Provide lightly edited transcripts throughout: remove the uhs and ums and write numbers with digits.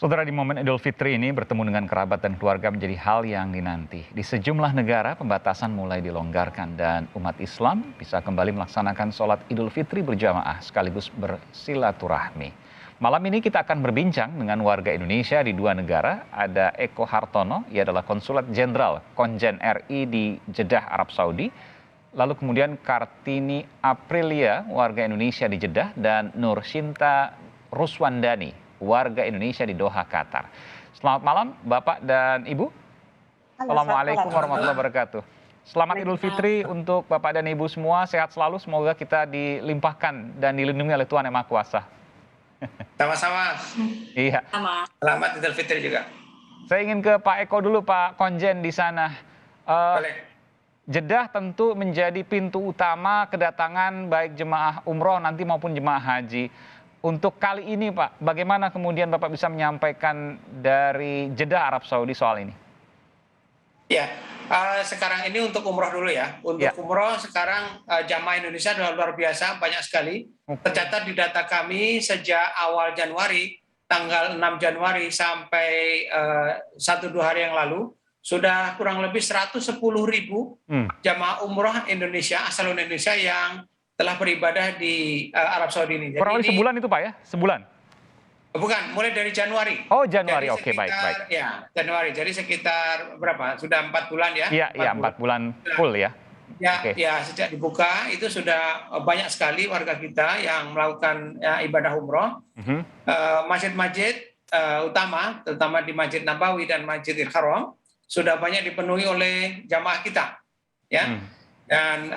Saudara, di momen Idul Fitri ini bertemu dengan kerabat dan keluarga menjadi hal yang dinanti. Di sejumlah negara pembatasan mulai dilonggarkan dan umat Islam bisa kembali melaksanakan sholat Idul Fitri berjamaah sekaligus bersilaturahmi. Malam ini kita akan berbincang dengan warga Indonesia di dua negara. Ada Eko Hartono, ia adalah Konsulat Jenderal Konjen RI di Jeddah, Arab Saudi. Lalu kemudian Kartini Aprilia, warga Indonesia di Jeddah, dan Nur Shinta Ruswandani, warga Indonesia di Doha, Qatar. Selamat malam Bapak dan Ibu. Assalamualaikum warahmatullahi wabarakatuh. Selamat Idul Fitri untuk Bapak dan Ibu semua, sehat selalu, semoga kita dilimpahkan dan dilindungi oleh Tuhan Yang Maha Kuasa. Sama-sama. Iya. Selamat Idul Fitri juga. Saya ingin ke Pak Eko dulu, Pak Konjen di sana. Boleh. Jeddah tentu menjadi pintu utama kedatangan baik jemaah umroh nanti maupun jemaah haji. Untuk kali ini Pak, bagaimana kemudian Bapak bisa menyampaikan dari Jeddah Arab Saudi soal ini? Ya, sekarang ini untuk umroh dulu ya. Untuk umroh sekarang jamaah Indonesia adalah luar biasa, banyak sekali. Tercatat di data kami sejak awal Januari, tanggal 6 Januari sampai 1-2 hari yang lalu, sudah kurang lebih 110.000 jamaah umroh Indonesia, asal Indonesia yang telah beribadah di Arab Saudi ini. Kurang lebih sebulan itu Pak ya? Sebulan? Bukan, mulai dari Januari. Oh Januari, oke, sekitar, baik. Ya, Januari. Jadi sekitar berapa? Sudah 4 bulan ya? Iya, 4 bulan full ya. Ya, ya, sejak dibuka itu sudah banyak sekali warga kita yang melakukan ibadah umroh. Masjid-masjid utama, terutama di Masjid Nabawi dan Masjidil Haram, sudah banyak dipenuhi oleh jamaah kita. Ya. Dan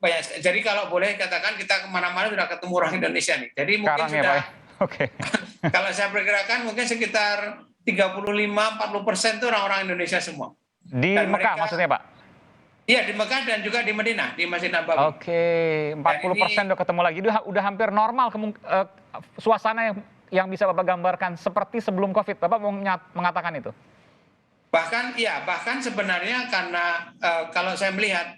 banyak, jadi kalau boleh katakan kita kemana-mana sudah ketemu orang Indonesia nih. Jadi mungkin sekarang sudah, ya, Pak. Kalau saya perkirakan mungkin sekitar 35-40% itu orang-orang Indonesia semua. Di Dan Mekah maksudnya Pak? Iya, di Mekah dan juga di Madinah, di Masjid Nabawi. Oke, 40% udah ketemu lagi. Udah hampir normal suasana yang bisa Bapak gambarkan seperti sebelum COVID. Bapak mau mengatakan itu? Bahkan sebenarnya karena kalau saya melihat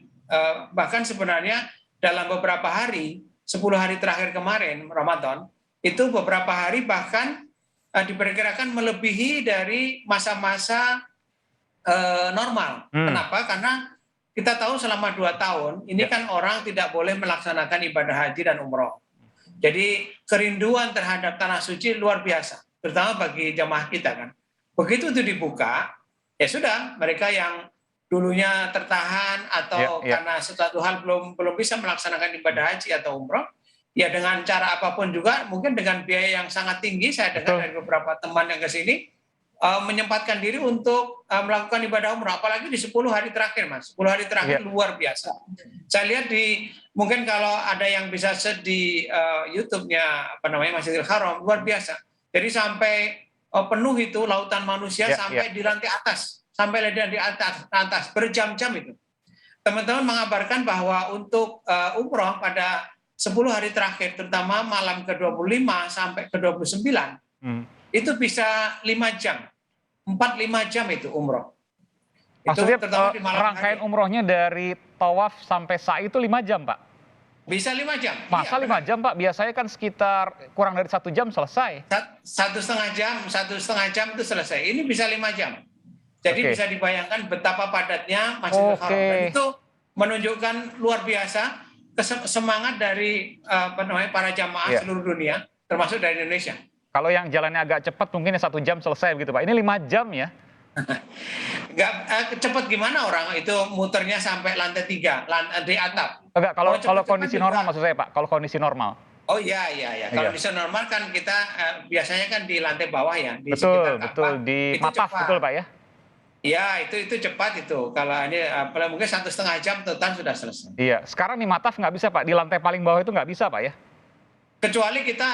bahkan sebenarnya dalam beberapa hari, 10 hari terakhir kemarin Ramadan, itu beberapa hari bahkan diperkirakan melebihi dari masa-masa normal. Kenapa? Karena kita tahu selama 2 tahun ini kan orang tidak boleh melaksanakan ibadah haji dan umroh. Jadi kerinduan terhadap tanah suci luar biasa, terutama bagi jamaah kita kan. Begitu itu dibuka, ya sudah, mereka yang dulunya tertahan atau karena sesuatu hal belum bisa melaksanakan ibadah haji atau umroh, ya dengan cara apapun juga, mungkin dengan biaya yang sangat tinggi, saya dengar dari beberapa teman yang ke sini, menyempatkan diri untuk melakukan ibadah umroh, apalagi di 10 hari terakhir, Mas. 10 hari terakhir luar biasa. Saya lihat mungkin kalau ada yang bisa search di YouTube-nya, Masjidil Haram, luar biasa. Jadi sampai penuh itu lautan manusia sampai di lantai atas. Sampai di atas berjam-jam itu. Teman-teman mengabarkan bahwa untuk umroh pada 10 hari terakhir, terutama malam ke-25 sampai ke-29, itu bisa 5 jam. 4-5 jam itu umroh. Maksudnya rangkaian umrohnya dari tawaf sampai sa'i itu 5 jam, Pak? Bisa 5 jam. Masa 5 jam, Pak? Biasanya kan sekitar kurang dari 1 jam selesai. 1,5 jam itu selesai. Ini bisa 5 jam. Jadi bisa dibayangkan betapa padatnya Masjidil Haram. Dan itu menunjukkan luar biasa semangat dari para jamaah seluruh dunia, termasuk dari Indonesia. Kalau yang jalannya agak cepat mungkin 1 jam selesai begitu Pak. Ini 5 jam ya? Nggak cepat gimana orang itu muternya sampai lantai 3, di atap. Enggak, kalau kondisi normal maksud saya Pak, kalau kondisi normal. Oh iya. Kalau kondisi normal kan kita biasanya kan di lantai bawah ya, di sekitar Ka'bah. Di Mataf betul Pak ya? Iya, itu cepat itu. Kalau ini mungkin 1,5 jam total sudah selesai. Iya, sekarang di Mataf nggak bisa Pak, di lantai paling bawah itu nggak bisa Pak ya? Kecuali kita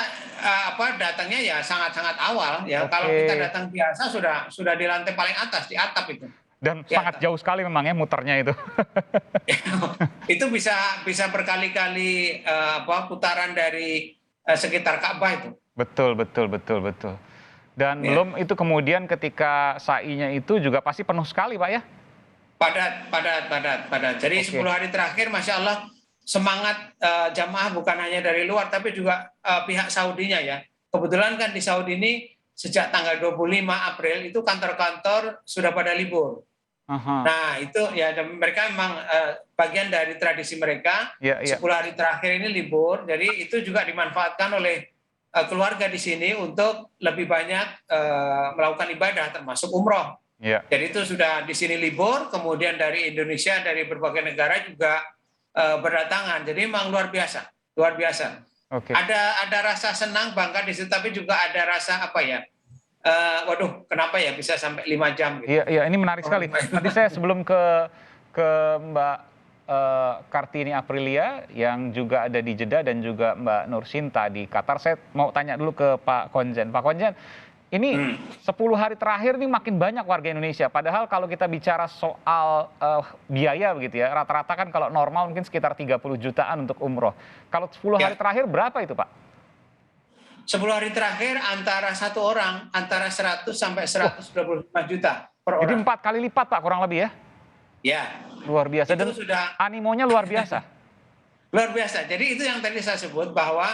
datangnya ya sangat-sangat awal ya. Kalau kita datang biasa sudah di lantai paling atas, di atap itu. Dan sangat jauh sekali memang ya muternya itu. Itu bisa berkali-kali putaran dari sekitar Ka'bah itu. Betul. Dan belum itu kemudian ketika sa'inya itu juga pasti penuh sekali Pak ya? Padat. Jadi 10 hari terakhir Masya Allah semangat jamaah bukan hanya dari luar tapi juga pihak Saudinya ya. Kebetulan kan di Saudi ini sejak tanggal 25 April itu kantor-kantor sudah pada libur. Aha. Nah, itu ya mereka memang bagian dari tradisi mereka. Iya, iya. 10 hari terakhir ini libur, jadi itu juga dimanfaatkan oleh keluarga di sini untuk lebih banyak melakukan ibadah, termasuk umroh. Iya. Jadi itu sudah di sini libur, kemudian dari Indonesia, dari berbagai negara juga berdatangan. Jadi memang luar biasa, luar biasa. Oke. Ada rasa senang, bangga di situ, tapi juga ada rasa apa ya? Waduh, kenapa ya bisa sampai 5 jam gitu? Iya, iya, ini menarik sekali. Nanti saya sebelum ke Mbak Kartini Aprilia yang juga ada di Jeddah dan juga Mbak Nur Sinta di Qatar, saya mau tanya dulu ke Pak Konjen. Pak Konjen, ini 10 hari terakhir nih makin banyak warga Indonesia. Padahal kalau kita bicara soal biaya begitu ya, rata-rata kan kalau normal mungkin sekitar 30 jutaan untuk umroh. Kalau 10 hari terakhir berapa itu, Pak? 10 hari terakhir antara satu orang antara 100 sampai 125 juta per Jadi orang. 4 kali lipat, Pak, kurang lebih ya? Ya, Luar biasa. itu Dan sudah animonya luar biasa. luar biasa. Jadi itu yang tadi saya sebut bahwa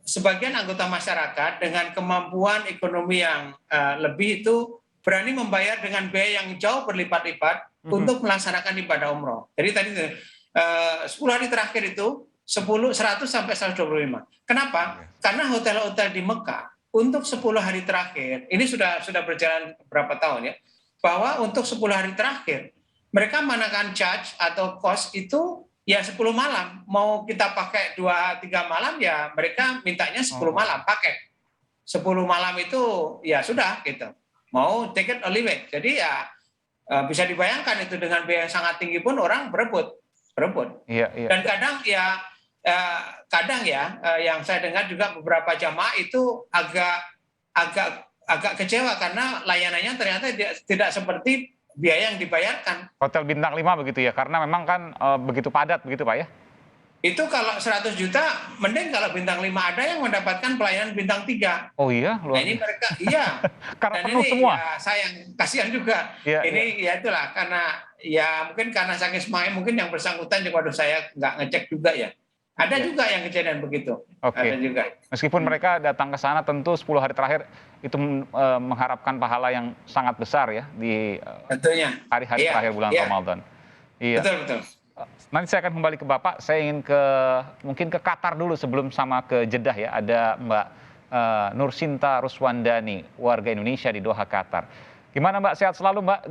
sebagian anggota masyarakat dengan kemampuan ekonomi yang lebih itu berani membayar dengan biaya yang jauh berlipat-lipat untuk melaksanakan ibadah umroh. Jadi tadi 10 hari terakhir itu 100 sampai 125. Kenapa? Karena hotel-hotel di Mekah untuk 10 hari terakhir, ini sudah berjalan beberapa tahun ya, bahwa untuk 10 hari terakhir mereka manakan charge atau cost itu ya 10 malam. Mau kita pakai 2-3 malam ya mereka mintanya 10 malam pakai. 10 malam itu ya sudah gitu. Mau take it or leave it. Jadi ya bisa dibayangkan itu dengan biaya yang sangat tinggi pun orang berebut. Iya, iya. Dan kadang yang saya dengar juga beberapa jamaah itu agak kecewa karena layanannya ternyata tidak seperti biaya yang dibayarkan. Hotel bintang 5 begitu ya, karena memang kan begitu padat begitu, Pak ya? Itu kalau 100 juta, mending kalau bintang 5 ada yang mendapatkan pelayanan bintang 3. Oh iya, Nah ini mereka, iya. Karena Dan penuh ini semua. ya sayang, kasihan juga. Iya, Ini ya itulah, karena ya mungkin karena saking semangat, mungkin yang bersangkutan juga, waduh saya nggak ngecek juga ya. Ada juga yang kejadian begitu. Oke. Ada juga. Meskipun mereka datang ke sana tentu 10 hari terakhir itu mengharapkan pahala yang sangat besar ya di Tentunya. hari-hari terakhir bulan Ramadan. Iya. Betul. Nanti saya akan kembali ke Bapak. Saya ingin mungkin ke Qatar dulu sebelum sama ke Jeddah ya. Ada Mbak Nur Sinta Ruswandani, warga Indonesia di Doha, Qatar. Gimana Mbak? Sehat selalu Mbak?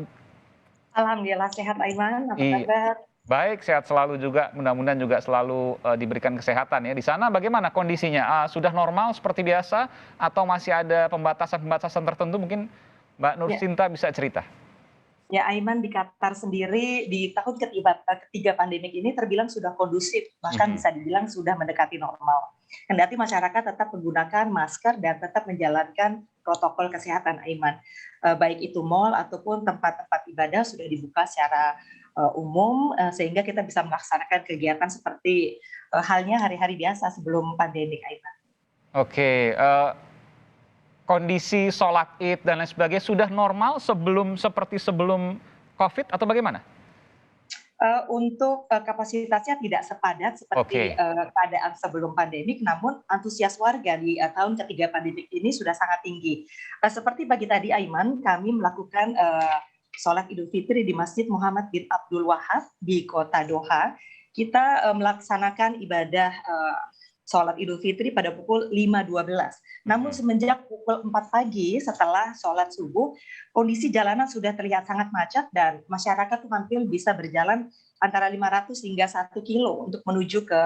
Alhamdulillah sehat, Aiman. Apa kabar? Baik, sehat selalu juga. Mudah-mudahan juga selalu diberikan kesehatan ya. Di sana bagaimana kondisinya? Sudah normal seperti biasa atau masih ada pembatasan-pembatasan tertentu? Mungkin Mbak Nur Sinta bisa cerita. Ya, Aiman, di Qatar sendiri di tahun ketiga pandemik ini terbilang sudah kondusif, bahkan bisa dibilang sudah mendekati normal. Kendati masyarakat tetap menggunakan masker dan tetap menjalankan protokol kesehatan, Aiman. Baik itu mal ataupun tempat-tempat ibadah sudah dibuka secara umum, sehingga kita bisa melaksanakan kegiatan seperti halnya hari-hari biasa sebelum pandemik, Aiman. Oke, kondisi sholat id dan lain sebagainya sudah normal seperti sebelum COVID atau bagaimana? Untuk kapasitasnya tidak sepadat seperti keadaan sebelum pandemik, namun antusias warga di tahun ketiga pandemik ini sudah sangat tinggi. Seperti pagi tadi, Aiman, kami melakukan sholat Idul Fitri di Masjid Muhammad bin Abdul Wahab di kota Doha. Kita melaksanakan ibadah sholat Idul Fitri pada pukul 5.12. Namun semenjak pukul 4 pagi setelah sholat subuh, kondisi jalanan sudah terlihat sangat macet dan masyarakat hampir bisa berjalan antara 500 hingga 1 kilo untuk menuju ke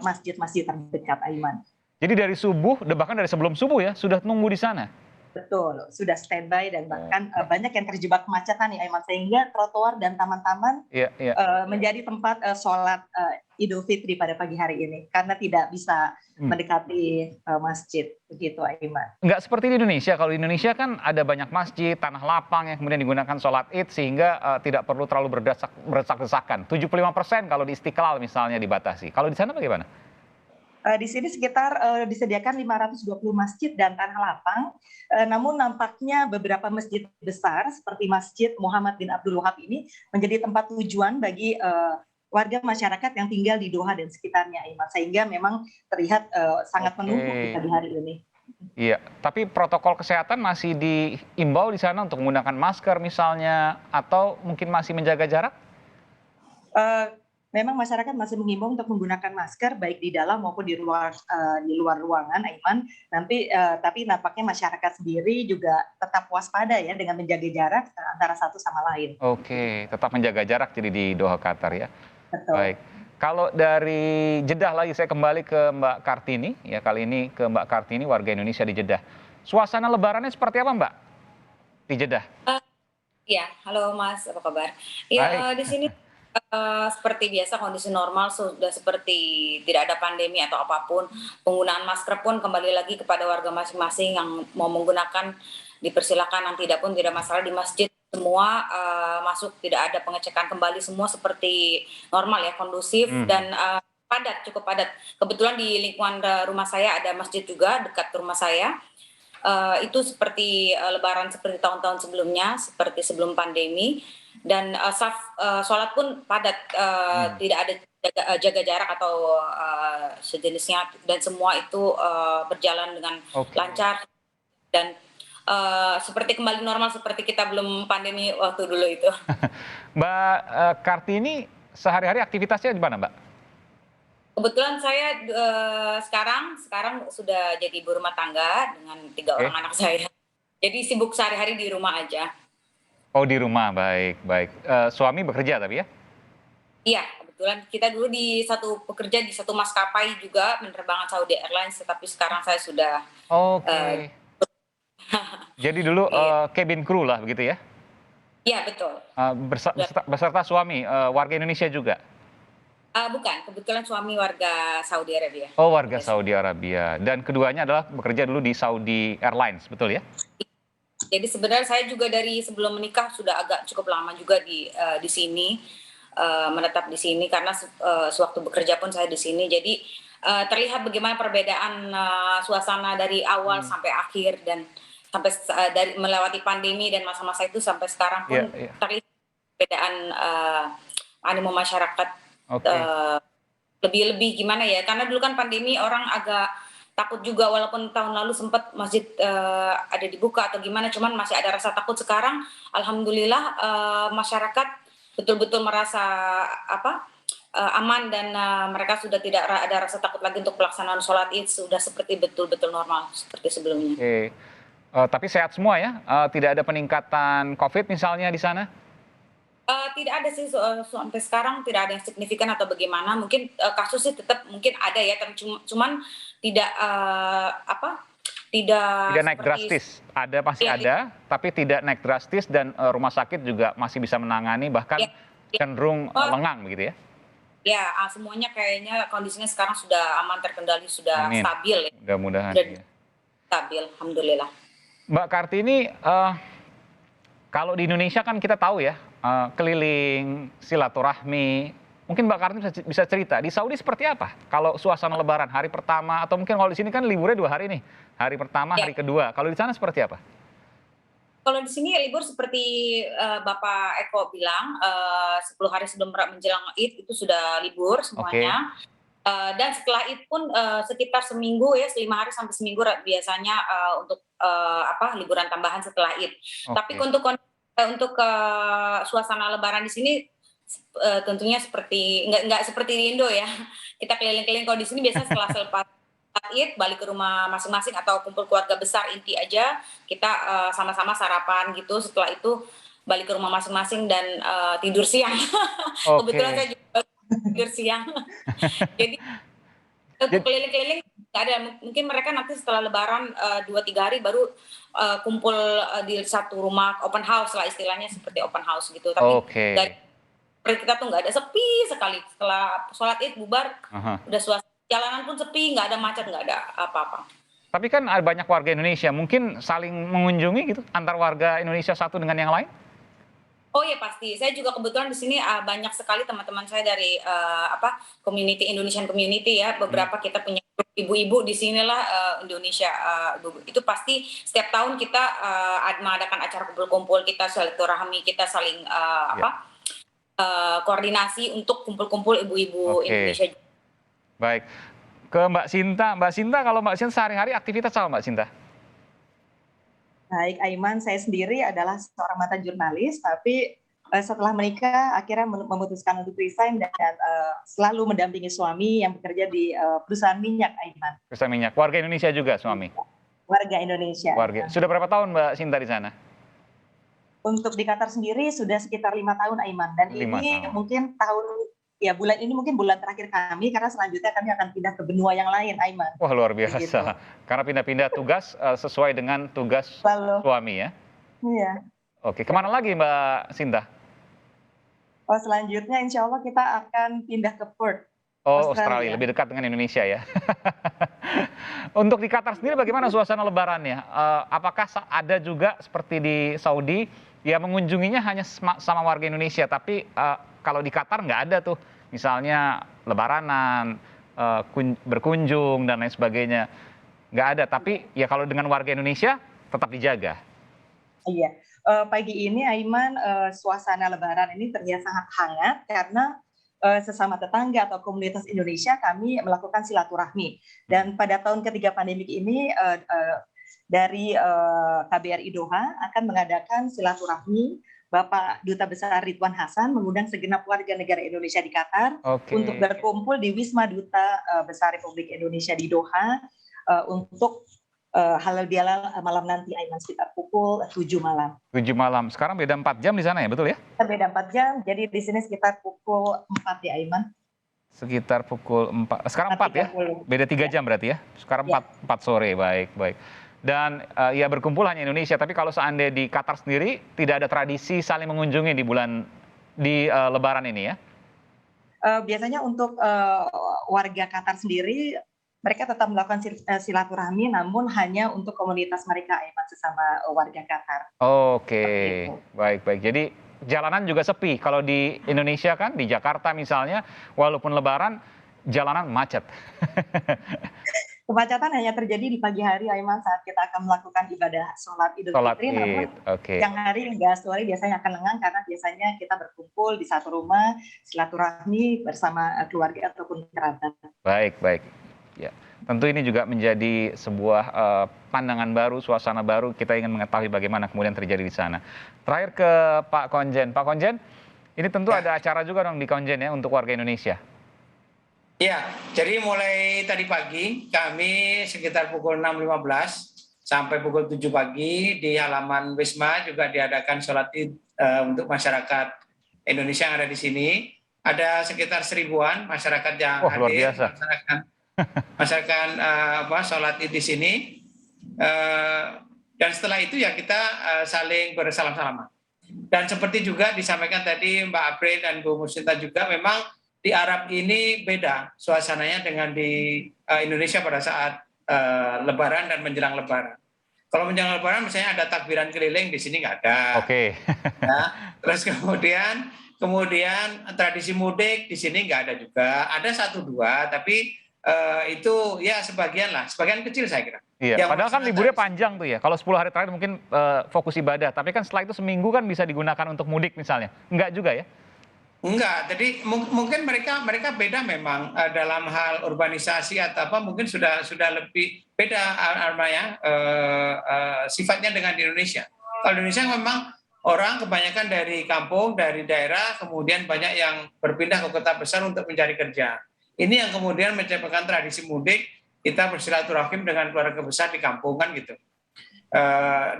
masjid-masjid terdekat, Aiman. Jadi dari subuh, bahkan dari sebelum subuh ya, sudah nunggu di sana? Betul, sudah standby dan bahkan banyak yang terjebak kemacetan ya, Aiman, sehingga trotoar dan taman-taman menjadi tempat sholat Idul Fitri pada pagi hari ini karena tidak bisa mendekati masjid, begitu, Aiman. Nggak seperti di Indonesia. Kalau di Indonesia kan ada banyak masjid, tanah lapang yang kemudian digunakan sholat id sehingga tidak perlu terlalu berdesak-desakan. 75% kalau di Istiqlal misalnya dibatasi. Kalau di sana bagaimana? Di sini sekitar disediakan 520 masjid dan tanah lapang, namun nampaknya beberapa masjid besar seperti Masjid Muhammad bin Abdul Wahab ini menjadi tempat tujuan bagi warga masyarakat yang tinggal di Doha dan sekitarnya, Iman, sehingga memang terlihat sangat penuh kita di hari ini. Iya, tapi protokol kesehatan masih diimbau di sana untuk menggunakan masker misalnya, atau mungkin masih menjaga jarak? Eee, Memang masyarakat masih mengimbau untuk menggunakan masker baik di dalam maupun di luar ruangan, Aiman. Tapi nampaknya masyarakat sendiri juga tetap waspada ya dengan menjaga jarak antara satu sama lain. Oke, tetap menjaga jarak jadi di Doha, Qatar ya. Baik. Betul. Kalau dari Jeddah lagi saya kembali ke Mbak Kartini, ya kali ini ke Mbak Kartini warga Indonesia di Jeddah. Suasana lebarannya seperti apa, Mbak, di Jeddah? Iya, halo Mas, apa kabar? Iya, Baik. di sini, seperti biasa kondisi normal sudah seperti tidak ada pandemi atau apapun. Penggunaan masker pun kembali lagi kepada warga masing-masing yang mau menggunakan dipersilakan, yang tidak pun tidak masalah. Di masjid semua, masuk, tidak ada pengecekan, kembali semua seperti normal ya, kondusif Mhm. dan, padat, cukup padat. Kebetulan di lingkungan, rumah saya ada masjid juga dekat rumah saya. Itu seperti, lebaran seperti tahun-tahun sebelumnya, seperti sebelum pandemi dan, sholat pun padat, Mmm. tidak ada jaga jarak atau, sejenisnya dan semua itu, berjalan dengan Oke. lancar dan, seperti kembali normal seperti kita belum pandemi waktu dulu itu. Mbak, Kartini sehari-hari aktivitasnya di mana, Mbak? Kebetulan saya, sekarang sudah jadi ibu rumah tangga dengan 3 orang Oke. anak saya. Jadi sibuk sehari-hari di rumah aja. Oh, di rumah, baik baik. Suami bekerja tapi ya? Iya, kebetulan kita dulu bekerja di satu maskapai juga penerbangan Saudi Airlines, tetapi sekarang saya sudah, eee Oke. Jadi dulu, iya cabin crew lah begitu ya? iya betul. Sudah Beserta suami, warga Indonesia juga? bukan, kebetulan suami warga Saudi Arabia, Oh, warga warga Saudi. Saudi Arabia dan keduanya adalah bekerja dulu di Saudi Airlines, betul ya? Jadi sebenarnya saya juga dari sebelum menikah sudah agak cukup lama juga di sini, menetap di sini karena sewaktu bekerja pun saya di sini. Jadi, terlihat bagaimana perbedaan, suasana dari awal Mmm. sampai akhir dan dari melewati pandemi dan masa-masa itu sampai sekarang Iya pun iya. terlihat perbedaan, animo masyarakat, Oke. eee, lebih-lebih gimana ya, karena dulu kan pandemi orang agak takut juga walaupun tahun lalu sempat masjid, ada dibuka atau gimana, cuman masih ada rasa takut. Sekarang alhamdulillah, masyarakat betul-betul merasa apa, aman dan, mereka sudah tidak ada rasa takut lagi untuk pelaksanaan sholat Id, sudah seperti betul-betul normal seperti sebelumnya. Oke. Tapi sehat semua ya? Tidak ada peningkatan Covid misalnya di sana? Tidak ada sih sampai sekarang tidak ada yang signifikan atau bagaimana, mungkin, kasusnya tetap mungkin ada ya, tapi cuman tidak, apa, Tidak tidak naik seperti drastis? Ada, masih ya ada, tapi tidak naik drastis dan, rumah sakit juga masih bisa menangani bahkan ya ya, cenderung, oh, lengang begitu ya? ya, semuanya kayaknya kondisinya sekarang sudah aman, terkendali, sudah Amin, stabil ya, mudah-mudahan sudah iya. stabil, alhamdulillah. Mbak Kartini, kalau di Indonesia kan kita tahu ya, keliling, silaturahmi, mungkin Mbak Kartini bisa cerita di Saudi seperti apa? Kalau suasana lebaran hari pertama atau mungkin kalau di sini kan liburnya 2 hari nih, hari pertama, Ya. hari kedua, kalau di sana seperti apa? Kalau di sini libur seperti, Bapak Eko bilang, 10 hari sebelum menjelang Id itu sudah libur Oke semuanya, dan setelah Id pun, sekitar seminggu ya, 5 hari sampai seminggu biasanya, untuk, liburan tambahan setelah Id. Tapi oke untuk, suasana lebaran di sini, tentunya nggak seperti di Indo ya, kita keliling-keliling. Kalau di sini biasanya setelah selepas Id balik ke rumah masing-masing atau kumpul keluarga besar inti aja, kita, sama-sama sarapan gitu, setelah itu balik ke rumah masing-masing dan, tidur siang. Kebetulan saya oke. juga tidur siang. Jadi untuk Jad keliling-keliling nggak ada, mungkin mereka nanti setelah lebaran, 2, 3 hari baru, kumpul, di satu rumah, open house lah istilahnya seperti open house gitu, tapi nggak oke. seperti kita tuh nggak ada, sepi sekali. Setelah sholat Id bubar, Ah hah. udah jalanan pun sepi, nggak ada macet, nggak ada apa-apa. Tapi kan ada banyak warga Indonesia, mungkin saling mengunjungi gitu, antar warga Indonesia satu dengan yang lain? Oh iya pasti, saya juga kebetulan di sini, banyak sekali teman-teman saya dari, Indonesian community ya, Mmm, beberapa kita punya grup ibu-ibu di sinilah, Indonesia, itu pasti setiap tahun kita, mengadakan acara kumpul-kumpul, kita silaturahmi, kita saling, iya, koordinasi untuk kumpul-kumpul ibu-ibu oke, Indonesia. baik. ke Mbak Sinta. Mbak Sinta, kalau Mbak Sinta sehari-hari aktivitas apa Mbak Sinta? Baik, Aiman, saya sendiri adalah seorang mantan jurnalis, tapi setelah menikah akhirnya memutuskan untuk resign dan selalu mendampingi suami yang bekerja di perusahaan minyak, Aiman. Perusahaan minyak. Warga Indonesia juga suami? Warga Indonesia. Warga. Sudah berapa tahun Mbak Sinta di sana? Untuk di Qatar sendiri sudah sekitar 5 tahun, Aiman. Dan 5 ini tahun. mungkin bulan ini mungkin bulan terakhir kami, karena selanjutnya kami akan pindah ke benua yang lain, Aiman. Wah, luar biasa. Begitu. Karena pindah-pindah tugas sesuai dengan tugas Lalu, suami ya? iya. Oke, kemana lagi Mbak Sinta? Oh, selanjutnya insya Allah kita akan pindah ke Perth. Oh, Australia, lebih dekat dengan Indonesia ya. Untuk di Qatar sendiri bagaimana suasana lebarannya? Apakah ada juga seperti di Saudi, ya mengunjunginya hanya sama warga Indonesia, tapi kalau di Qatar nggak ada tuh, misalnya lebaranan, berkunjung dan lain sebagainya. Nggak ada, tapi ya kalau dengan warga Indonesia tetap dijaga. Iya, pagi ini Aiman, suasana lebaran ini terlihat sangat hangat karena sesama tetangga atau komunitas Indonesia kami melakukan silaturahmi. Dan pada tahun ketiga pandemik ini dari KBRI Doha akan mengadakan silaturahmi. Bapak Duta Besar Ridwan Hasan mengundang segenap warga negara Indonesia di Qatar untuk berkumpul di Wisma Duta Besar Republik Indonesia di Doha untuk halal bihalal malam nanti, Aiman, sekitar pukul 7 malam. 7 malam. Sekarang beda 4 jam di sana ya, betul ya? Beda 4 jam, jadi di sini sekitar pukul 4 ya, Aiman. Sekitar pukul 4. Sekarang 4 ya? Beda 3 jam berarti ya? Sekarang 4 sore, baik. Dan ya berkumpul hanya Indonesia, tapi kalau seandainya di Qatar sendiri tidak ada tradisi saling mengunjungi di Lebaran ini ya? Biasanya untuk warga Qatar sendiri, mereka tetap melakukan silaturahmi, namun hanya untuk komunitas mereka, Aiman, sesama warga Qatar. Oke, baik. Jadi jalanan juga sepi. Kalau di Indonesia kan, di Jakarta misalnya, walaupun Lebaran, jalanan macet. Kemacetan hanya terjadi di pagi hari, Aiman, saat kita akan melakukan ibadah sholat Idul Fitri. Namun siang hari hingga sore biasanya akan lengang karena biasanya kita berkumpul di satu rumah, silaturahmi bersama keluarga ataupun kerabat. Baik. Ya, tentu ini juga menjadi sebuah pandangan baru, suasana baru. Kita ingin mengetahui bagaimana kemudian terjadi di sana. Terakhir ke Pak Konjen. Pak Konjen, ini tentu ada acara juga dong di Konjen ya untuk warga Indonesia. Ya, jadi mulai tadi pagi kami sekitar pukul 6.15 sampai pukul 7 pagi di halaman Wisma juga diadakan sholat Id untuk masyarakat Indonesia yang ada di sini. Ada sekitar 1000-an masyarakat yang hadir masyarakat sholat Id di sini. Dan setelah itu ya kita saling bersalam-salaman. Dan seperti juga disampaikan tadi Mbak Apri dan Bu Musita juga, memang di Arab ini beda suasananya dengan di Indonesia pada saat Lebaran dan menjelang Lebaran. Kalau menjelang Lebaran misalnya ada takbiran keliling, di sini nggak ada. Oke. Ya, terus kemudian tradisi mudik di sini nggak ada juga. Ada 1-2, tapi itu ya sebagian kecil saya kira. Iya, padahal kan liburnya panjang tuh ya. Kalau 10 hari terakhir mungkin fokus ibadah, tapi kan setelah itu seminggu kan bisa digunakan untuk mudik misalnya. Enggak juga ya? Enggak, jadi mungkin mereka beda memang dalam hal urbanisasi atau apa, mungkin sudah lebih beda sifatnya dengan di Indonesia. Kalau di Indonesia memang orang kebanyakan dari kampung, dari daerah, kemudian banyak yang berpindah ke kota besar untuk mencari kerja. Ini yang kemudian menciptakan tradisi mudik, kita bersilaturahim dengan keluarga besar di kampung kan gitu.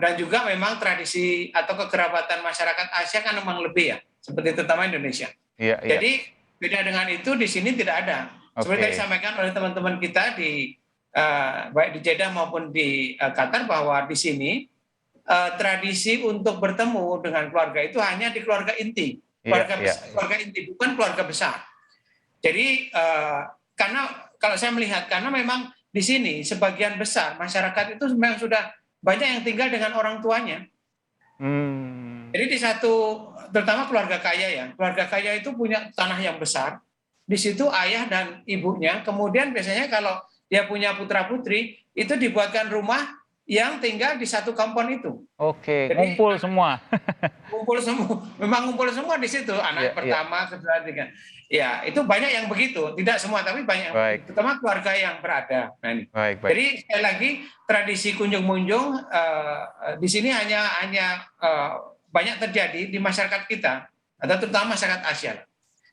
Dan juga memang tradisi atau kekerabatan masyarakat Asia kan memang lebih ya, seperti terutama Indonesia. Iya. Jadi beda dengan itu di sini tidak ada. Seperti yang disampaikan oleh teman-teman kita baik di Jeddah maupun di Qatar, bahwa di sini tradisi untuk bertemu dengan keluarga itu hanya di keluarga inti, keluarga inti, bukan keluarga besar. Jadi karena kalau saya melihat, karena memang di sini sebagian besar masyarakat itu memang sudah banyak yang tinggal dengan orang tuanya. Jadi di terutama keluarga kaya itu punya tanah yang besar. Di situ ayah dan ibunya, kemudian biasanya kalau dia punya putra putri itu dibuatkan rumah yang tinggal di satu kampung itu. Oke, Jadi, ngumpul semua. Ngumpul semua, memang ngumpul semua di situ, anak Iya, iya. pertama, kedua, ketiga. Ya, itu banyak yang begitu, tidak semua, tapi banyak yang Baik. begitu, terutama keluarga yang berada. Nah, ini. Baik, baik. Jadi sekali lagi tradisi kunjung-munjung di sini hanya banyak terjadi di masyarakat kita, atau terutama masyarakat Asia.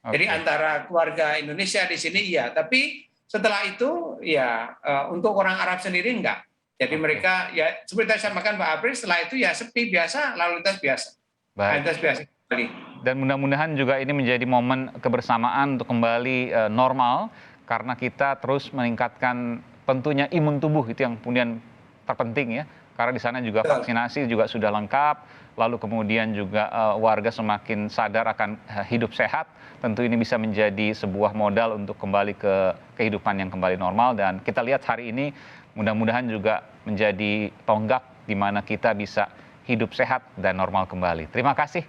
Jadi Oke. antara keluarga Indonesia di sini iya, tapi setelah itu ya untuk orang Arab sendiri enggak. Jadi Oke. mereka ya seperti tadi saya sampaikan Pak April, setelah itu ya sepi biasa, lalu lintas biasa. Baik. Lalu lintas biasa kembali. Dan mudah-mudahan juga ini menjadi momen kebersamaan untuk kembali normal, karena kita terus meningkatkan tentunya imun tubuh, itu yang kemudian terpenting ya. Karena di sana juga Betul. vaksinasi juga sudah lengkap, lalu kemudian juga warga semakin sadar akan hidup sehat. Tentu ini bisa menjadi sebuah modal untuk kembali ke kehidupan yang kembali normal, dan kita lihat hari ini mudah-mudahan juga menjadi tonggak di mana kita bisa hidup sehat dan normal kembali. Terima kasih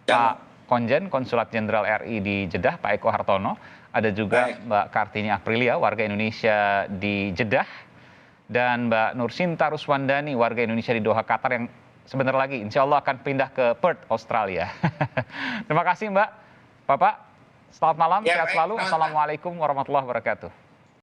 Pak Konjen, Konsulat Jenderal RI di Jeddah, Pak Eko Hartono. Ada juga Baik. Mbak Kartini Aprilia, warga Indonesia di Jeddah. Dan Mbak Nursinta Ruswandani, warga Indonesia di Doha, Qatar, yang sebentar lagi insya Allah akan pindah ke Perth, Australia. Terima kasih Mbak. Bapak, selamat malam, Ya, sehat baik. selalu. Selamat. Assalamualaikum warahmatullahi wabarakatuh.